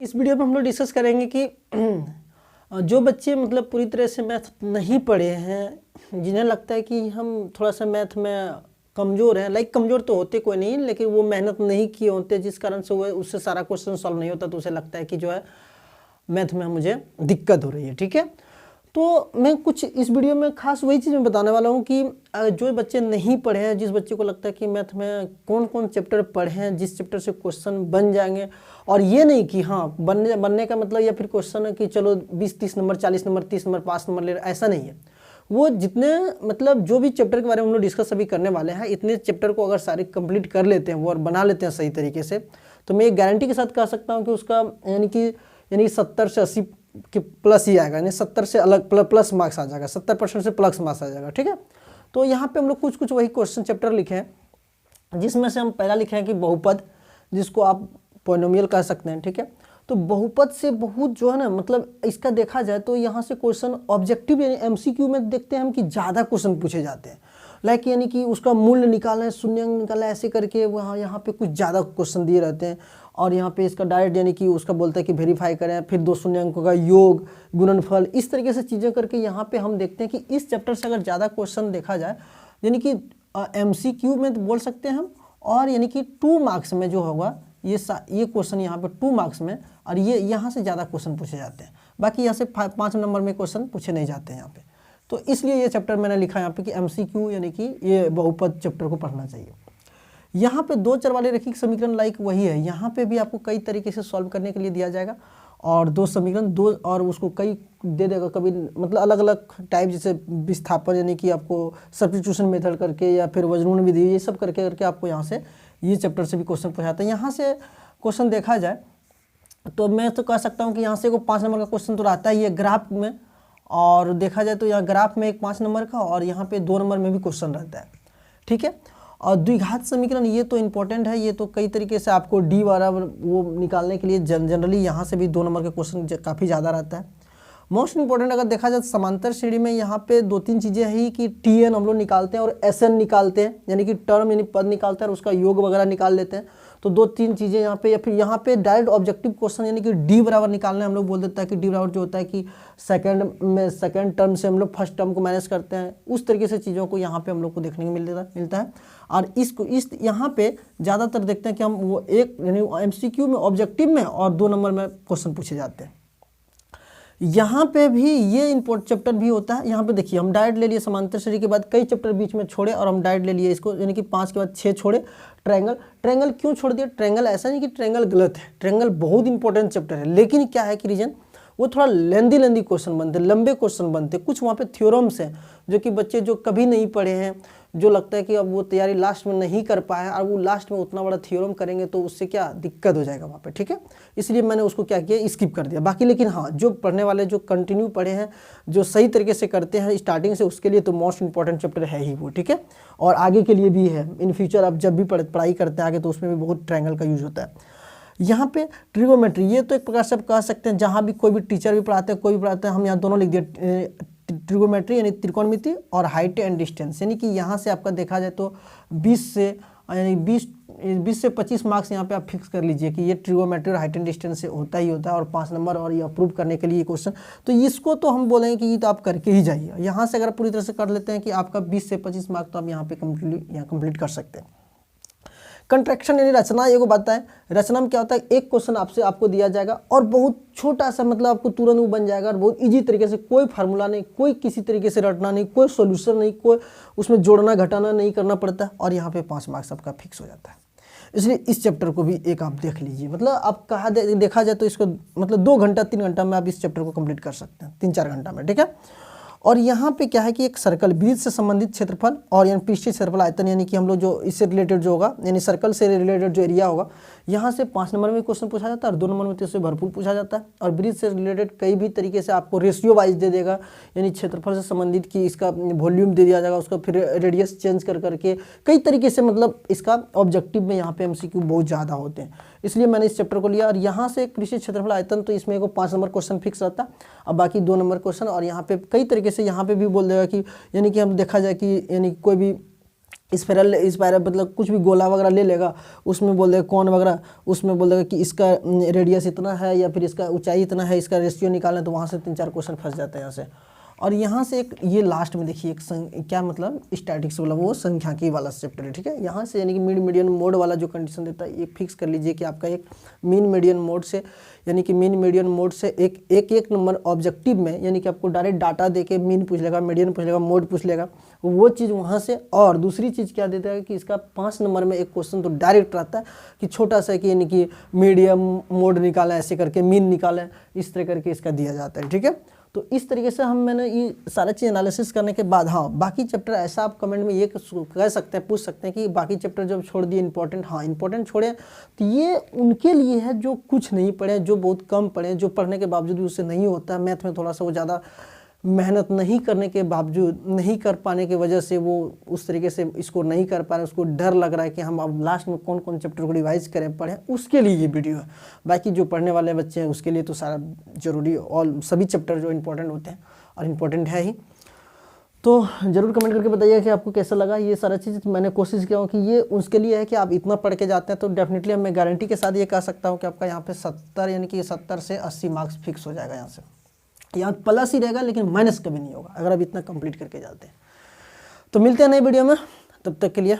इस वीडियो में हम लोग डिस्कस करेंगे कि जो बच्चे मतलब पूरी तरह से मैथ नहीं पढ़े हैं, जिन्हें लगता है कि हम थोड़ा सा मैथ में कमज़ोर हैं, कमज़ोर तो होते कोई नहीं, लेकिन वो मेहनत नहीं किए होते, जिस कारण से वो उससे सारा क्वेश्चन सॉल्व नहीं होता, तो उसे लगता है कि जो है मैथ में मुझे दिक्कत हो रही है। ठीक है, तो मैं कुछ इस वीडियो में खास वही चीज़ मैं बताने वाला हूँ कि जो बच्चे नहीं पढ़े हैं, जिस बच्चे को लगता है कि मैथ में कौन कौन चैप्टर पढ़े हैं जिस चैप्टर से क्वेश्चन बन जाएंगे, और ये नहीं कि हाँ बनने का मतलब या फिर क्वेश्चन है कि चलो 20-30 नंबर 40 नंबर 30 नंबर 5 नंबर ले, ऐसा नहीं है। वो जितने मतलब जो भी चैप्टर के बारे में हम लोग डिस्कस अभी करने वाले हैं, इतने चैप्टर को अगर सारे कंप्लीट कर लेते हैं वो और बना लेते हैं सही तरीके से, तो मैं एक गारंटी के साथ कह सकता हूँ कि उसका यानी 70 से 80 कि प्लस ही आएगा, यानी 70 से अलग प्लस मार्क्स आ जाएगा, 70% से प्लस मार्क्स आ जाएगा। ठीक है, तो यहाँ पे हम लोग कुछ वही क्वेश्चन चैप्टर लिखे हैं, जिसमें से हम पहला लिखे हैं कि बहुपद, जिसको आप पॉलिनोमियल कह सकते हैं। ठीक है, तो बहुपद से बहुत जो है ना, मतलब इसका देखा जाए तो यहाँ से क्वेश्चन ऑब्जेक्टिव यानी MCQ में देखते हैं हम कि ज़्यादा क्वेश्चन पूछे जाते हैं, यानी कि उसका मूल्य निकालना है, शून्यांक निकालना है, ऐसे करके वहाँ यहाँ पे कुछ ज़्यादा क्वेश्चन दिए रहते हैं। और यहाँ पे इसका डायरेक्ट यानी कि उसका बोलता है कि वेरीफाई करें, फिर 2 शून्यांकों का योग, गुणनफल, इस तरीके से चीज़ें करके यहाँ पे हम देखते हैं कि इस चैप्टर से अगर ज़्यादा क्वेश्चन देखा जाए, यानी कि MCQ में बोल सकते हैं हम, और यानी कि 2 मार्क्स में जो होगा ये क्वेश्चन यहाँ पे 2 मार्क्स में, और ये यहाँ से ज़्यादा क्वेश्चन पूछे जाते हैं, बाकी यहाँ से 5 नंबर में क्वेश्चन पूछे नहीं जाते हैं यहाँ पे। तो इसलिए ये चैप्टर मैंने लिखा यहाँ पे कि MCQ यानी कि ये बहुपद चैप्टर को पढ़ना चाहिए। यहाँ पे 2 चर वाले रैखिक समीकरण वही है, यहाँ पे भी आपको कई तरीके से सॉल्व करने के लिए दिया जाएगा, और 2 समीकरण 2 और उसको कई दे देगा, कभी मतलब अलग अलग टाइप, जैसे विस्थापन यानी कि आपको सब्स्टिट्यूशन मेथड करके, या फिर वज्रगुण विधि, ये सब करके आपको यहाँ से ये चैप्टर से भी क्वेश्चन पूछाता है। यहाँ से क्वेश्चन देखा जाए तो मैं तो कह सकता हूँ कि यहाँ से को 5 नंबर का क्वेश्चन तो रहता ही है ग्राफ में, और देखा जाए तो यहाँ ग्राफ में एक 5 नंबर का, और यहाँ पे 2 नंबर में भी क्वेश्चन रहता है। ठीक है, और द्विघात समीकरण ये तो इम्पोर्टेंट है, ये तो कई तरीके से आपको D बराबर वो निकालने के लिए जनरली यहाँ से भी 2 नंबर का क्वेश्चन काफ़ी ज़्यादा रहता है। मोस्ट इंपॉर्टेंट अगर देखा जाए समांतर श्रेणी में यहाँ पे 2-3 चीज़ें हैं कि TN हम लोग निकालते हैं और SN निकालते हैं, यानी कि टर्म यानी पद निकालते हैं और उसका योग वगैरह निकाल लेते हैं। तो 2-3 चीज़ें यहाँ पे, या फिर यहाँ पे डायरेक्ट ऑब्जेक्टिव क्वेश्चन यानी कि D बराबर निकालना है, हम लोग बोल देता है कि D बराबर जो होता है कि सेकंड टर्म से हम लोग फर्स्ट टर्म को मैनेज करते हैं, उस तरीके से चीज़ों को यहाँ पे हम लोग को देखने को मिलता है। और इस यहाँ पे ज़्यादातर देखते हैं कि हम वो एक यानी MCQ में ऑब्जेक्टिव में और 2 नंबर में क्वेश्चन पूछे जाते हैं। यहाँ पे भी ये इम्पोर्टेंट चैप्टर भी होता है। यहाँ पे देखिए हम डायरेक्ट ले लिए समांतर श्रेणी के बाद कई चैप्टर बीच में छोड़े, और हम डायरेक्ट ले लिए इसको, यानी कि 5 के बाद 6 छोड़े। ट्रायंगल क्यों छोड़ दिया? ट्रायंगल ऐसा नहीं कि ट्रायंगल गलत है, ट्रायंगल बहुत इंपॉर्टेंट चैप्टर है, लेकिन क्या है कि रीजन वो थोड़ा लेंदी क्वेश्चन बनते, लंबे क्वेश्चन बनते, कुछ वहाँ पे थ्योरम्स हैं जो कि बच्चे जो कभी नहीं पढ़े हैं, जो लगता है कि अब वो तैयारी लास्ट में नहीं कर पाए, और वो लास्ट में उतना बड़ा थ्योरम करेंगे तो उससे क्या दिक्कत हो जाएगा वहाँ पे। ठीक है, इसलिए मैंने उसको क्या किया, स्किप कर दिया। बाकी लेकिन हाँ, जो पढ़ने वाले जो कंटिन्यू पढ़े हैं, जो सही तरीके से करते हैं स्टार्टिंग से, उसके लिए तो मोस्ट इंपॉर्टेंट चैप्टर है ही वो। ठीक है, और आगे के लिए भी है, इन फ्यूचर आप जब भी पढ़ाई करते हैं आगे, तो उसमें भी बहुत ट्रायंगल का यूज होता है। यहाँ पे ट्रिगोमेट्री, ये तो एक प्रकार से आप कह सकते हैं, जहाँ भी कोई भी टीचर भी पढ़ाते हैं, कोई भी पढ़ाते हैं, हम यहाँ दोनों लिख दिए ट्रिगोमेट्री यानी त्रिकोणमिति, और हाइट एंड डिस्टेंस, यानी कि यहाँ से आपका देखा जाए तो 20 से 25 मार्क्स यहाँ पे आप फिक्स कर लीजिए कि ये ट्रिगोमेट्री और हाइट एंड डिस्टेंस से होता ही होता है, और 5 नंबर, और ये अप्रूव करने के लिए क्वेश्चन, तो इसको तो हम बोलेंगे कि ये तो आप करके ही जाइए। यहाँ से अगर पूरी तरह से कर लेते हैं कि आपका 20 से 25 मार्क्स तो आप यहाँ पे कंप्लीट कर सकते हैं। कंट्रैक्शन यानी रचना, ये को बात है, रचना में क्या होता है, एक क्वेश्चन आपको दिया जाएगा और बहुत छोटा सा, मतलब आपको तुरंत वो बन जाएगा, और बहुत इजी तरीके से, कोई फार्मूला नहीं, कोई किसी तरीके से रटना नहीं, कोई सॉल्यूशन नहीं, कोई उसमें जोड़ना घटाना नहीं करना पड़ता, और यहाँ पे 5 मार्क्स आपका फिक्स हो जाता है। इसलिए इस चैप्टर को भी एक आप देख लीजिए, मतलब आप कहा देखा जाए तो इसको मतलब 2 घंटा 3 घंटा में आप इस चैप्टर को कंप्लीट कर सकते हैं, 3-4 घंटा में। ठीक है, और यहाँ पे क्या है कि एक सर्कल, वृत्त से संबंधित क्षेत्रफल और यानी पृष्ठीय क्षेत्रफल आयतन, यानी कि हम लोग जो इससे रिलेटेड जो होगा, यानी सर्कल से रिलेटेड जो एरिया होगा, यहाँ से 5 नंबर में क्वेश्चन पूछा जाता है, और 2 नंबर में तो इससे भरपूर पूछा जाता है। और वृत्त से रिलेटेड कई भी तरीके से आपको रेशियो वाइज दे देगा, यानी क्षेत्रफल से संबंधित कि इसका वॉल्यूम दे दिया जाएगा, उसका फिर रेडियस चेंज करके कई तरीके से, मतलब इसका ऑब्जेक्टिव में यहाँ पे MCQ बहुत ज़्यादा होते हैं, इसलिए मैंने इस चैप्टर को लिया। और यहाँ से पृष्ठीय क्षेत्रफल आयतन, तो इसमें को 5 नंबर क्वेश्चन फिक्स रहता है, अब बाकी 2 नंबर क्वेश्चन, और यहाँ पे कई तरीके से यहाँ पे भी बोल देगा कि यानी कि हम देखा जाए कि यानी कोई भी स्पायरल मतलब कुछ भी गोला वगैरह ले लेगा, उसमें बोल देगा कौन वगैरह, उसमें बोल देगा कि इसका रेडियस इतना है या फिर इसका ऊंचाई इतना है, इसका रेशियो निकालना है, तो वहाँ से 3-4 क्वेश्चन फंस जाते हैं यहाँ से। और यहाँ से एक ये लास्ट में देखिए एक क्या मतलब स्टैटिक्स वाला वो सांख्यिकी वाला चैप्टर है, ठीक है। यहाँ से यानी कि मीन मीडियन मोड वाला जो कंडीशन देता है, ये फिक्स कर लीजिए कि आपका एक मीन मीडियन मोड से यानी कि मीन मीडियन मोड से एक नंबर ऑब्जेक्टिव में यानी कि आपको डायरेक्ट डाटा देके मीन पूछ लेगा, मीडियन पूछ लेगा, मोड पूछ लेगा, वो चीज़ वहाँ से। और दूसरी चीज़ क्या देता है कि इसका 5 नंबर में एक क्वेश्चन तो डायरेक्ट रहता है कि छोटा सा कि यानी कि मीडियम मोड निकाला ऐसे करके, मीन निकाला इस तरह करके इसका दिया जाता है, ठीक है। तो इस तरीके से मैंने ये सारा चीज़ एनालिसिस करने के बाद, हाँ बाकी चैप्टर ऐसा आप कमेंट में ये कह सकते हैं, पूछ सकते हैं कि बाकी चैप्टर जब छोड़ दिए इंपॉर्टेंट, हाँ इंपॉर्टेंट छोड़े तो ये उनके लिए है जो कुछ नहीं पढ़े, जो बहुत कम पढ़े, जो पढ़ने के बावजूद भी उससे नहीं होता है। मैथ में थोड़ा सा वो ज़्यादा मेहनत नहीं करने के बावजूद, नहीं कर पाने की वजह से वो उस तरीके से इसको नहीं कर पा रहे, उसको डर लग रहा है कि हम अब लास्ट में कौन कौन चैप्टर को रिवाइज करें, पढ़ें, उसके लिए ये वीडियो है। बाकी जो पढ़ने वाले बच्चे हैं उसके लिए तो सारा जरूरी और सभी चैप्टर जो इंपॉर्टेंट होते हैं और इम्पोर्टेंट है ही। तो ज़रूर कमेंट करके बताइए कि आपको कैसा लगा ये सारा चीज़। मैंने कोशिश किया हूँ कि ये उसके लिए है कि आप इतना पढ़ के जाते हैं तो डेफिनेटली मैं गारंटी के साथ ये कह सकता हूँ कि आपका यहाँ पे 70 यानी कि 70 से 80 मार्क्स फिक्स हो जाएगा। यहाँ से यहाँ प्लस ही रहेगा लेकिन माइनस कभी नहीं होगा अगर आप इतना कंप्लीट करके जाते हैं। तो मिलते हैं नई वीडियो में, तब तक के लिए